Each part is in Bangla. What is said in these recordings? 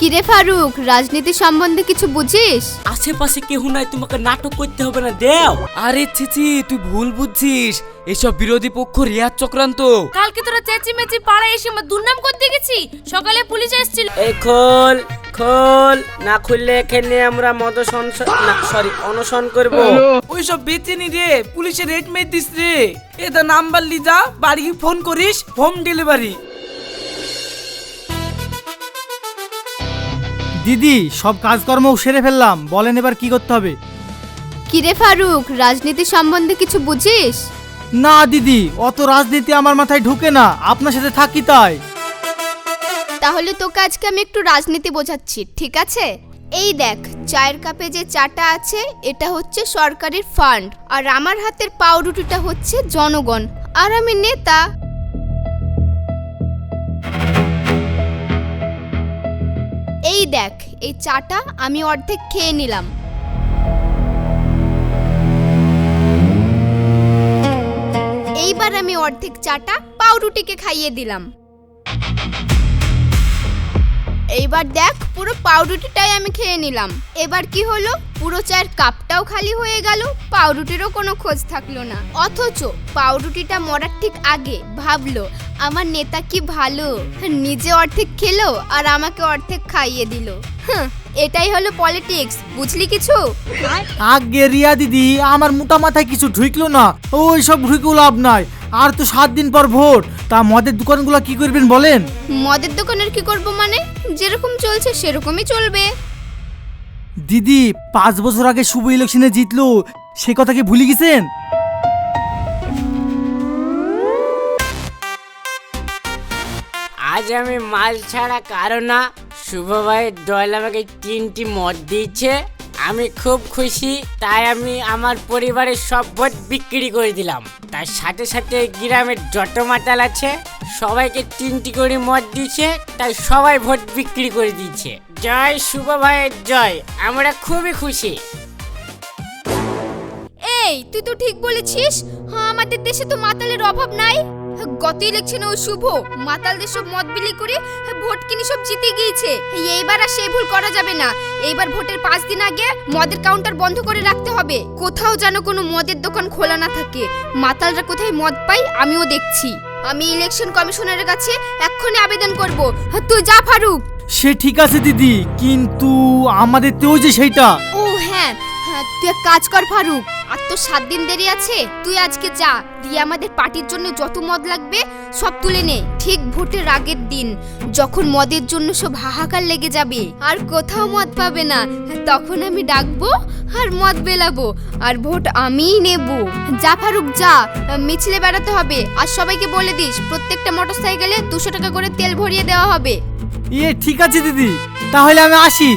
কিরে ফারুক, রাজনীতি সম্বন্ধে কিছু বুঝিস? আশেপাশে কেউ নাই, তোমাকে নাটক করতে হবে না, দেও। আরে ছিছি, তুই ভুল বুঝছিস। এসব বিরোধী পক্ষ রিয়াজ চক্রান্ত। কালকে তোরা চেঁচিমেচি পাড়ায় এসে আমার দুর্নাম করতে গেছি, সকালে পুলিশ এসেছিল। এই খোল খোল, না খুললে এখানে আমরা অনশন করব। ওইসব বেচেনি রে, পুলিশের রেট মেট দিস রে। এটা নাম্বার লি যা, বাড়ি ফোন করিস, হোম ডেলিভারি। দিদি, সব কাজকর্ম সেরে ফেললাম, বলেন এবার কি করতে হবে? কিরে ফারুক, রাজনীতি সম্বন্ধে কিছু বুঝিস? না দিদি, অত রাজনীতি আমার মাথায় ঢুকে না, আপনার সাথে থাকি তাই। তাহলে তোকে আজকে আমি একটু রাজনীতি বোঝাচ্ছি, ঠিক আছে? এই দেখ, চায়ের কাপে যে চাটা আছে এটা হচ্ছে সরকারের ফান্ড, আর আমার হাতের পাউরুটিটা হচ্ছে জনগণ, আর আমি নেতা। এই দেখ, এই চাটা আমি অর্ধেক খেয়ে নিলাম। এইবার আমি অর্ধেক চাটা পাউরুটিকে খাইয়ে দিলাম। এইবার দেখ, পুরো পাউরুটিটাই আমি খেয়ে নিলাম। এবার কি হলো, পুরো চায়ের কাপটাও খালি হয়ে গেল, পাউরুটিরও কোনো খোঁজ থাকলো না। অথচ পাউরুটিটা মরার ঠিক আগে ভাবলো আমার নেতা কি ভালো, নিজে অর্ধেক খেলো আর আমাকে অর্ধেক খাইয়ে দিল। এটাই হলো পলিটিক্স, বুঝলি কিছু? আগে রিয়া দিদি, আমার মোটা মাথায় কিছু ঢুকলো না, ওই সব ঢুকেও লাভ নাই। আর তো 7 দিন পর ভোট, তা মদের দোকানগুলো কি করবেন বলেন? মদের দোকানের কি করব মানে, যেরকম চলছে সেরকমই চলবে। দিদি, 5 বছর আগে শুভ ইলেকশনে জিতলো, সে কথা কি ভুলে গেছেন? আজ আমি মাল ছাড়া কারো না, শুভ ভাই দল আমাকে 3টি মদ দিয়েছে, আমি খুব খুশি। তাই আমি আমার পরিবারের সব ভোট বিক্রি করে দিলাম। তার সাথে সাথে গ্রামের যত মাতাল আছে সবাইকে 3টি করে মদ দিয়েছে, তাই সবাই ভোট বিক্রি করে দিয়েছে। জয় শুভ ভাইয়ের জয়, আমরা খুবই খুশি। এই, তুই তো ঠিক বলেছিস, আমাদের দেশে তো মাতালের অভাব নাই। গত ইলেকশনে ওই শুভ মাতালদের সব মদ বিলি করে ভোট কিনে সব জিতে গিয়েছে। এইবার আর সেই ভুল করা যাবে না। এইবার ভোটের 5 দিন আগে মদের কাউন্টার বন্ধ করে রাখতে হবে, কোথাও যেন কোনো মদের দোকান খোলা না থাকে। মাতালরা কোথায় মদ পায় আমিও দেখছি। আমি ইলেকশন কমিশনারের কাছে এক্ষুনি আবেদন করব। তুই যা ফারুক। সে ঠিক আছে দিদি, কিন্তু আমাদের তো যে সেইটা। ও হ্যাঁ, তুই এক কাজ কর ফারুক, আর তো 7 দিন দেরি আছে। তুই আজকে যা, দিয়ে আমাদের পার্টির জন্য যত মদ লাগবে সব তুলে নে। ঠিক ভোটের আগের দিন, যখন মদের জন্য সব হাহাকার লেগে যাবে আর কোথাও মদ পাবে না, তখন আমি ডাকবো আর মদ বেলাবো, আর ভোট আমিই নেব। যা ফারুক যা, মিছিলে বেড়াতে হবে, আর সবাইকে বলে দিস প্রত্যেকটা মোটরসাইকেলে 200 টাকা করে তেল ভরিয়ে দেওয়া হবে। ঠিক আছে দিদি, তাহলে আমি আসি।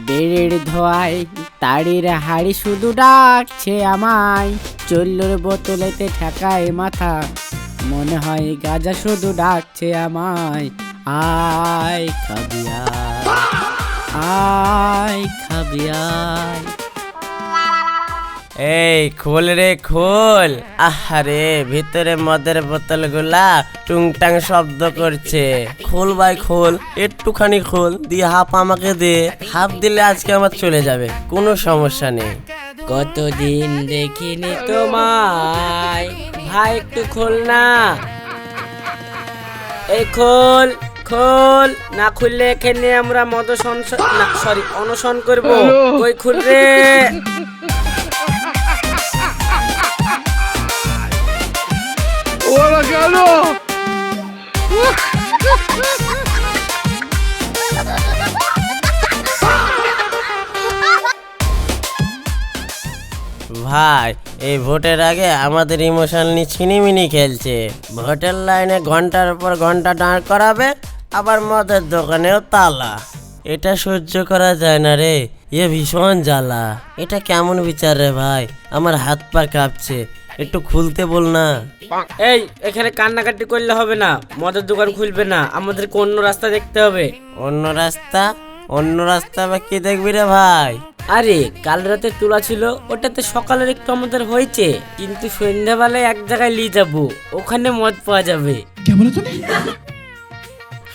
বেড়ের ধোয়ায় তাড়ির হাড়ি শুধু ডাকছে আমায়, চল্লুর বোতলেতে ঠেকায় মাথা, মনে হয় গাজা শুধু ডাকছে আমায়। আয় খাবি আয় খাবি আয়। এই খোল রে খোল, আহারে ভিতরে মদের বোতল গুলা টুংটাং শব্দ করছে। খোল ভাই খোল, একটুখানি খোল, দিয়ে হাফ আমাকে দে। হাফ দিলে আজকে আমার চলে যাবে, কোনো সমস্যা নেই। কতদিন দেখিনি তোমায়, ভাই একটু খোল না। এই খোল খোল, না খুললে এখানে আমরা অনশন করব। কই খুল রে। ওরা কেন? ভাই, এই ভোটের আগে আমাদের ইমোশন নিয়ে ছিনিমিনি খেলছে। ভোটের লাইনে ঘন্টার পর ঘন্টা দাঁড় করাবে, আবার মদের দোকানেও তালা। এটা সহ্য করা যায় না রে, এ ভীষণ জ্বালা। এটা কেমন বিচার রে ভাই, আমার হাত পা কাঁপছে, একটু খুলতে বল না। এই, এখানে কান্নাকাটি করলে হবে না, মদের দোকান খুলবে না, আমাদেরকে অন্য রাস্তা দেখতে হবে। অন্য রাস্তা? অন্য রাস্তা বা কি দেখবি রে ভাই? আরে কাল রাতে তোলা ছিল, ওটাতে সকালের একটু আমাদের হয়েছে, কিন্তু সন্ধ্যাবেলায় এক জায়গায় নিয়ে যাবো, ওখানে মদ পাওয়া যাবে।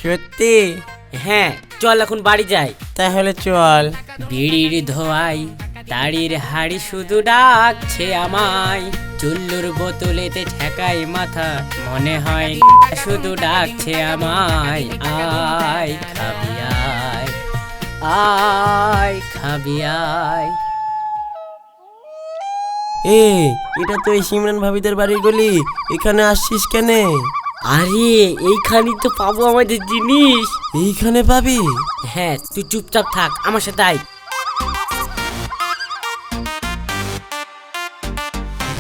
সত্যি? হ্যাঁ চল এখন বাড়ি যাই। তাহলে চল। বিড়ির ধোয়াই তাড়ির হাড়ি শুধু ডাকছে আমায়, চুল্লুর বোতলেতে ঠেকাই মাথা, মনে হয় শুধু ডাকছে আমায়, আয় খাবি আয়, আয় খাবি আয়। এটা তো এই সিমরান ভাবিদের বাড়ির গলি, এখানে আসছিস কেন? আরে এইখানেই তো পাবো আমাদের জিনিস। এইখানে পাবি? হ্যাঁ তুই চুপচাপ থাক, আমার সাথে আয়।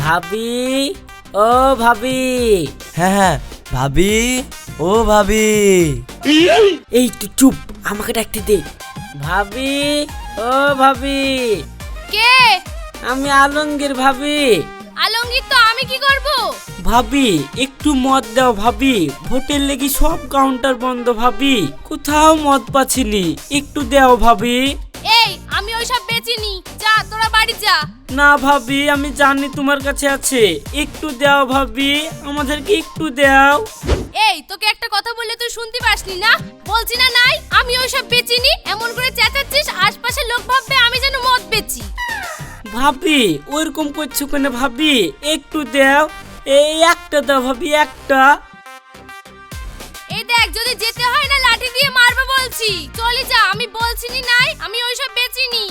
ভাবি, ও ভাবি। হ্যাঁ হ্যাঁ, ভাবি, ও ভাবি। এই তুই চুপ, আমাকে ডাকতে দে। ভাবি, ও ভাবি। কে? আমি আলমগীর ভাবি। আলমগীর তো আমি কি করব? ভাবি একটু মদ দাও ভাবি, ভোটের লেগে সব কাউন্টার বন্ধ ভাবি, কোথাও মদ পাচ্ছিনি, একটু দাও ভাবি। এই আমি ওইসব বেচিনি, যা তোরা বাড়ি যা। না ভাবি, আমি জানি তোমার কাছে আছে, একটু দাও ভাবি, আমাদেরকে একটু দাও। এই তোকে একটা কথা বললে তুই শুনতে পাসনি না? বলছি না নাই আমি ওইসব বেচিনি, এমন করে চেঁচাচ্ছিস আশপাশের লোক ভাববে আমি যেন মদ বেচি। ভাবি ওইরকম করছো কেন ভাবি, একটু দাও, এই একটা দাও ভাবি, একটা। এই দেখ যদি যেতে হয় না লাঠি দিয়ে মারবে বলছি, চলে যা, আমি বলছিনি নাই আমি ওইসব বেচিনি।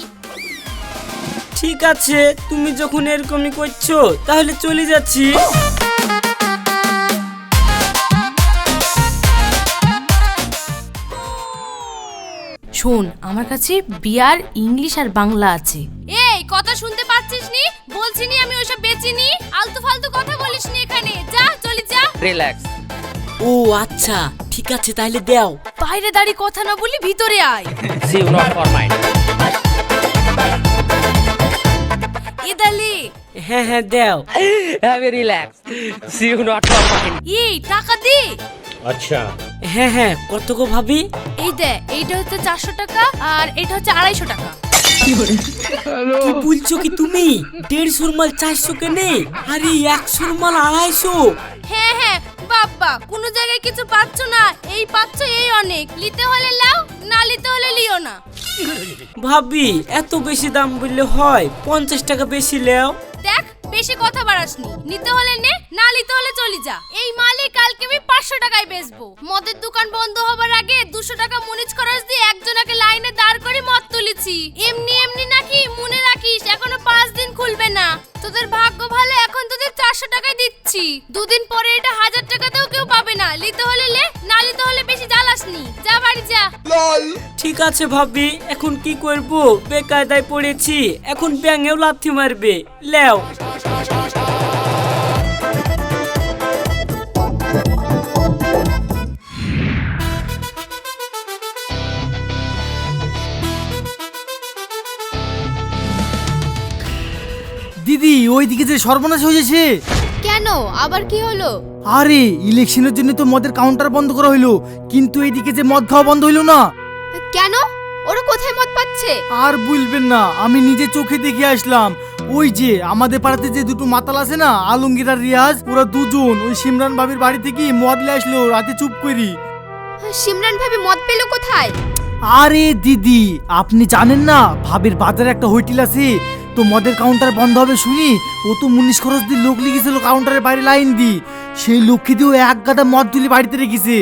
ঠিক আছে, তুমি যখন এরকমই করছো তাহলে চলে যাচ্ছি। শোন, আমার কাছে বিয়ার ইংলিশ আর বাংলা আছে। এই কথা শুনতে পাচ্ছিস নি? বলছিনি আমি ওইসব বেচিনি, আলতু ফালতু কথা বলিস নি এখানে, যা চলে যা। রিল্যাক্স। ও আচ্ছা ঠিক আছে, তাহলে দাও। বাইরে দাঁড়িয়ে কথা না বলি ভিতরে আয়। See you not for mind. এদালি হ্যাঁ হ্যাঁ দাও। Have a relax. See you not for mind. এই টাকা দে। হ্যাঁ হ্যাঁ, কত গো ভাবি? এই দে, এইটা হচ্ছে 400 টাকা আর এটা হচ্ছে 250 টাকা। কি বলছো কি তুমি? 150 মাল 400 কেনে? আরে 100 মাল 250। হ্যাঁ হ্যাঁ বাবা, কোনো জায়গায় কিছু পাচ্ছ না, এই পাচ্ছ এই অনেক, নিতে হলে লাও, না নিতে হলে লিও না। ভাবি এত বেশি দাম বললে হয়, 50 টাকা বেশি লেও। দেখ বেশি কথা বাড়াসনি, নিতে হলে নে, না নিতে হলে চলে যা। এই মালে কালকে আমি 500 টাকায় বেচবো। মদের দোকান বন্ধ হবার আগে 200 টাকা মুনিজ খরচ দিয়ে একজনকে লাইনে দাঁড় করে মদ তুলেছি। এমনি এমনি নাকি, মনে রাখিস এখনো 5 দিন খুলবে না। তোদের ভাগ্য ভালো, এখন তোদের 400 টাকায় দিচ্ছি, 2 দিন পরে এটা 1000 টাকাতেও কেউ পাবে না। নিতে হলে লে, না নিতে হলে বেশি জ্বালাসনি, যা বাড়ি যা। ঠিক আছে ভাবি, এখন কি করব? বেকায়দায় পড়েছি, এখন ব্যাঙেও লাথি মারবে, লেও। দিদি ওইদিকে যে সর্বনাশ হয়েছে। কেন, আবার কি হলো? আরে ইলেকশনের জন্য তো মদের কাউন্টার বন্ধ করা হইলো, কিন্তু এইদিকে যে মদ খাওয়া বন্ধ হইলো না। কেন? ওরা কোথায় মদ পাচ্ছে? আর বলবেন না, আমি নিজে চোখে দেখে আসলাম। ওই যে আমাদের পাড়াতে যে দুটো মাতাল আছে না, আলমগীর আর রিয়াজ, ওরা দুজন ওই সিমরান ভাবির বাড়ি থেকে মদ নিয়ে আসলো রাতে চুপ করি। সিমরান ভাবি মদ পেলো কোথায়? আরে দিদি আপনি জানেন না, ভাবির বাজারে একটা হোটেল আছে, তো মদের কাউন্টার বন্ধ হবে শুনি ও তো মুনিশ খরচ দিয়ে লোক লিখেছিল কাউন্টারের বাইরে লাইন দি, সেই লক্ষ্মী দিয়ে ও এক গাদা মদ তুলে বাড়িতে রেখেছে,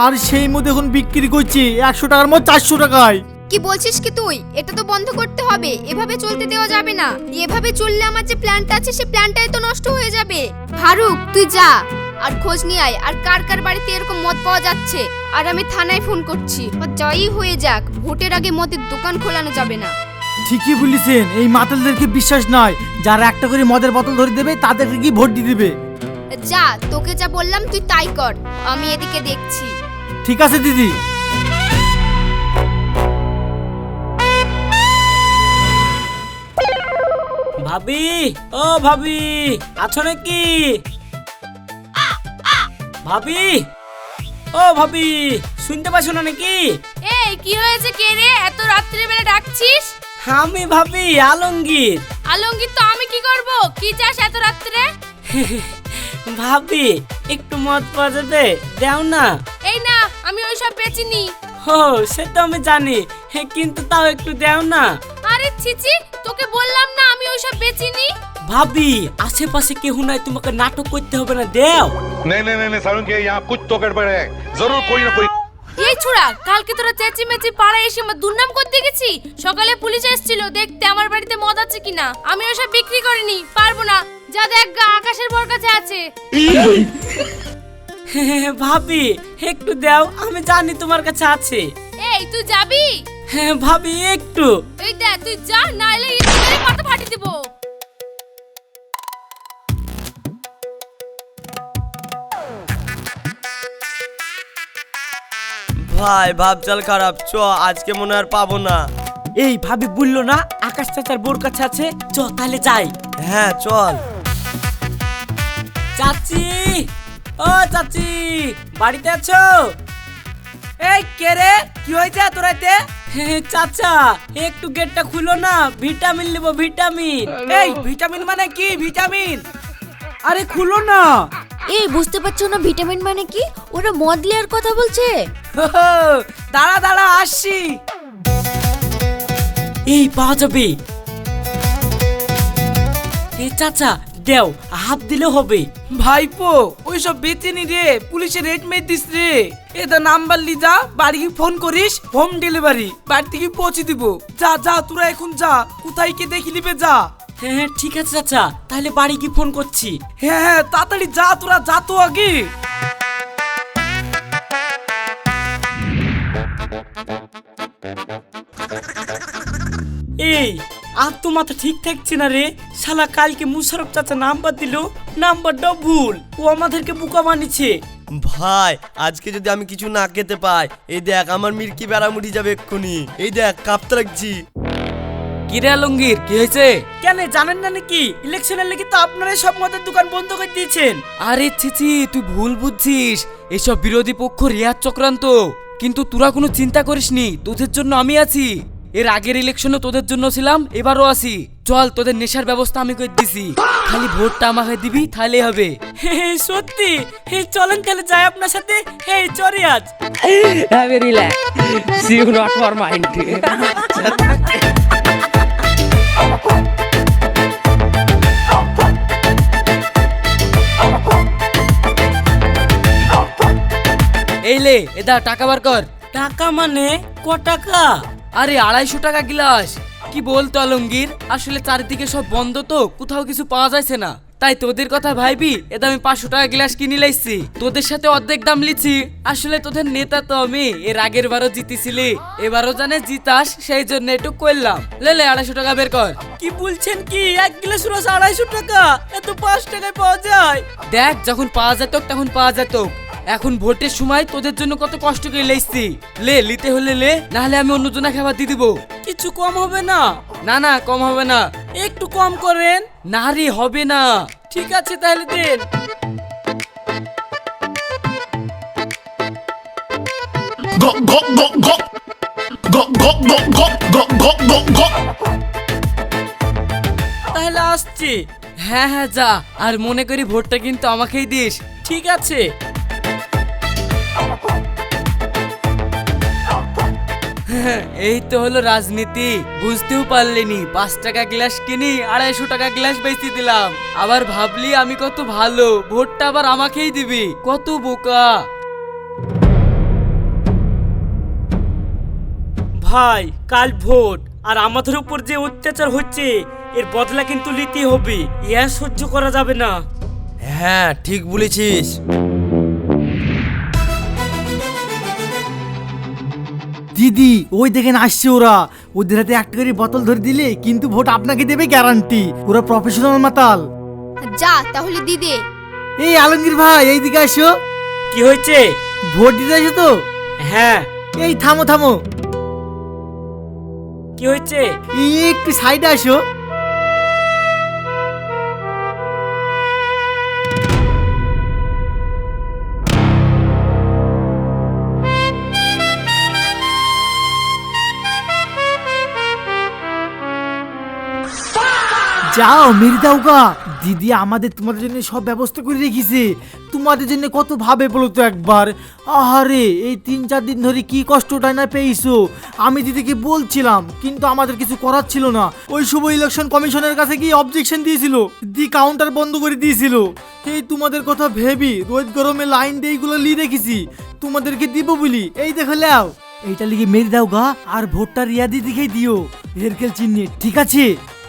আর সেই মদ এখন বিক্রি করছে 100 টাকার মদ 400 টাকায়। কি বলছিস কি তুই? এটা তো বন্ধ করতে হবে, এভাবে চলতে দেওয়া যাবে না। এভাবে চললে আমার যে প্ল্যানটা আছে সে প্ল্যানটাই তো নষ্ট হয়ে যাবে। ফারুক তুই যা আর খোঁজ নিয়ে আয়, আর কার কার বাড়িতে এরকম মদ পাওয়া যাচ্ছে, আর আমি থানায় ফোন করছি। যাই হয়ে যাক, ভোটের আগে মদের দোকান খোলানো যাবে না। ঠিকই বলেছেন, এই মাতালদেরকে বিশ্বাস নয়, যারা একটা করে মদের বোতল ধরে দেবে তাদেরকে কি ভোট দিয়ে দেবে। যা, তোকে যা বললাম তুই তাই কর, আমি এদিকে দেখছি। ঠিক আছে দিদি। ভাবি, ও ভাবি, আছো নাকি? ভাবি, ও ভাবি, শুনতে পাচ্ছ না নাকি? এই কি হয়েছে, কে রে এত রাত্রি বেলা ডাকছিস? আমি ভাবি আলমগীর। আলমগীর তো আমি কি করব? কি চাস এত রাত্রে? ভাবি একটু মদ পাওয়া যাবে, দেও না। এই না, আমি ওইসব বেচিনি। ও সে তো আমি জানি, কিন্তু তাও একটু দেও না। আরে ছিছি, তোকে বললাম না আমি ওইসব বেচিনি। ভাবি আশেপাশে কেউ নাই, তোমাকে নাটক করতে হবে না, দেও। नहीं नहीं नहीं सारुण के यहाँ कुछ तो गड़बड़ है, जरूर कोई ना कोई। এই ছোড়া, কালকে তোরা চেঁচি মেচি পাড়ায় এসে আমার দুর্নাম করতে গেছি। সকালে পুলিশ এসেছিল দেখতে আমার বাড়িতে মদ আছে কিনা। আমি ওসব বিক্রি করিনি, পারবো না। যা দেখ গা, আকাশের বর কাছে আছে। ভাবি একটু দাও, আমি জানি তোমার কাছে আছে। এই তুই যাবি? হ্যাঁ ভাবি একটু। এই দেখ তুই যা, নাইলে ইচ্ছে মাথা ফাটি দিব। ভাই ভাবচাল খারাপ, চ আজকে মনে আর পাবো না। এই ভাবি বললো না আকাশ চাচার বোর কাছে আছে, চ তাহলে যাই। হ্যাঁ চল। চাচি, ও চাচি বাড়িতে আছো? এই কে রে, কি হয়েছে তোরাতে? চাচা একটু গেটটা খুলো না, ভিটামিন নেবো, ভিটামিন। এই ভিটামিন মানে কি ভিটামিন? আরে খুলো না। এই বুঝতে পারছো না ভিটামিন মানে কি? ওরা মদ লিয়ার কথা বলছে। দাঁড়া দাঁড়া আসছি। এই পাওয়া যাবে। এই চাচা দেও, হাত দিলে হবে। ভাইপো ওইসব বেচেনি রে, পুলিশে রেড মেট দিস রে। এটা নাম্বার লি যা, বাড়ি গিয়ে ফোন করিস, হোম ডেলিভারি বাড়ি থেকে পৌঁছে দিব। যা যা তোরা এখন যা, কোথায় কে দেখি নিবে যা। হ্যাঁ ঠিক আছে চাচা, তাহলে বাড়ি গিয়ে ফোন করছি। হ্যাঁ হ্যাঁ তাড়াতাড়ি যা, তোরা যা তো আগে। এই আর তো মাথা ঠিক থাকছে না রে, শালা কালকে মুশারফ চাচা নাম্বার দিল, নাম্বারটা ভুল, ও আমাদেরকে বোকা বানিয়েছে। ভাই আজকে যদি আমি কিছু না খেতে পাই, এই দেখ আমার মির্কি বেড়া মুড়ি যাবে এক্ষুনি। এই দেখ কাঁপতে লাগছি। কিরে আলমগীর, কি হয়েছে? কেন জানেন না নাকি ইলেকশনের লেগে তো আপনারাই সব মদের দোকান বন্ধ করে দিয়েছেন। আরে ছিছি, তুই ভুল বুঝছিস। এসব বিরোধী পক্ষ রিয়ার চক্রান্ত। কিন্তু তোরা কোনো চিন্তা করিসনি, তোদের জন্য আমি আছি। এর আগের ইলেকশনে তোদের জন্য ছিলাম, এবারও আছি। চল তোদের নেশার ব্যবস্থা আমি করে দিছি, খালি ভোটটা আমাকে দিবি তাহলেই হবে। সত্যি? চলেন তাহলে যাই আপনার সাথে। চরি আজ এই লে, এদা টাকা বার কর। টাকা মানে ক টাকা? আরে 250 টাকা গ্লাস। কি বলতো আলমগীর, আসলে চারিদিকে সব বন্ধ তো, কোথাও কিছু পাওয়া যাচ্ছে না। তাই তোদের কথা ভাইবি এদা আমি 500 টাকা গ্লাস কিনে লাইছি। তোদের সাথে অর্ধেক দাম লিছি। আসলে তোদের নেতা তো আমি, এর আগের বারও জিতেছিলি, এবারও জানে জিতাস, সেই জন্য একটু করলাম। লে 250 টাকা বের কর। কি বলছেন কি, এক গ্লাস রস 250 টাকা? এত 5 টাকায় পাওয়া যায়? দেখ যখন পাওয়া যেত তখন পাওয়া যেত, এখন ভোটের সময় তোদের জন্য কত কষ্ট করে লাইছি। লে লিতে হলে লে, নাহলে আমি অন্য জনা খাবার দিয়ে দিব। কিছু কম হবে না? না না, কম হবে না। একটু কম করেন। না রে, হবে না। ঠিক আছে তাহলে দেন। তাহলে আসছি। হ্যাঁ হ্যাঁ যা, আর মনে করি ভোটটা কিন্তু আমাকেই দিস। ঠিক আছে। এই তো হলো রাজনীতি, বুঝতেও পারলিনি। 5 টাকা গ্লাস কিনি 250 টাকা গ্লাস বেচে দিলাম। আবার ভাবলি আমি কত ভালো, ভোটটা আবার আমাকেই দিবি, কত বোকা। ভাই কাল ভোট, আর আমাদের উপর যে অত্যাচার হচ্ছে এর বদলা কিন্তু নিতেই হবে, ইয়া সহ্য করা যাবে না। হ্যাঁ ঠিক বলেছিস। দিদি ওই দেখেন আসছে ওরা। ওদের হাতে একটা করে বোতল ধরে দিলে কিন্তু ভোট আপনাকে দেবে গ্যারান্টি। ওরা প্রফেশনাল মাতাল। যা তাহলে দিদে। এই আলমগীর ভাই এইদিকে আসো। কি হয়েছে? ভোট দিতে আসো তো? হ্যাঁ। এই থামো থামো। কি হয়েছে? এই একটু সাইডে আসো। যাও মেরে দাও গা। দিদি আমাদের তোমাদের জন্য সব ব্যবস্থা করে রেখেছে। তোমাদের জন্য কত ভাবে বলো তো একবার। আহারে এই 3-4 দিন ধরে কি কষ্টটা না পেয়েছো। আমি দিদিকে বলছিলাম কিন্তু আমাদের কিছু করার ছিল না। ওই সময় ইলেকশন কমিশনের কাছে গিয়ে অবজেকশন দিয়েছিল, দি কাউন্টার বন্ধ করে দিয়েছিল। এই তোমাদের কথা ভেবি রোদ গরমে লাইন দিয়ে এইগুলো লিয়ে রেখেছি তোমাদেরকে দিব বলি। এই দেখো লাও, এইটা লিখে মেরে দাও গা। আর ভোটটা রিয়া দিদিকে দিও হেরকেল চিহ্নে, ঠিক আছে?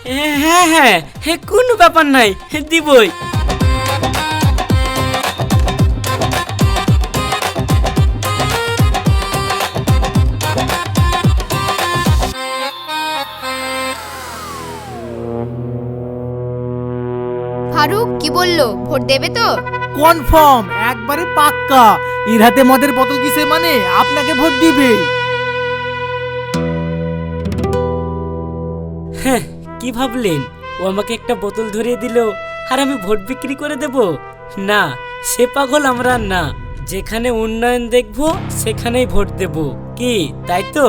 হ্যাঁ হ্যাঁ হ্যাঁ, কোনো ব্যাপার নাই, দিবই। ফারুক কি বললো, ভোট দেবে তো? কনফার্ম, একবারে পাক্কা। এর হাতে মদের বোতল কিসে মানে আপনাকে ভোট দিবে। হ্যাঁ, কি ভাবলেন ও আমাকে একটা বোতল ধরিয়ে দিল আর আমি ভোট বিক্রি করে দেব? না, সে পাগল আমরা না। যেখানে উন্নয়ন দেখবো সেখানেই ভোট দেব, কি তাই তো?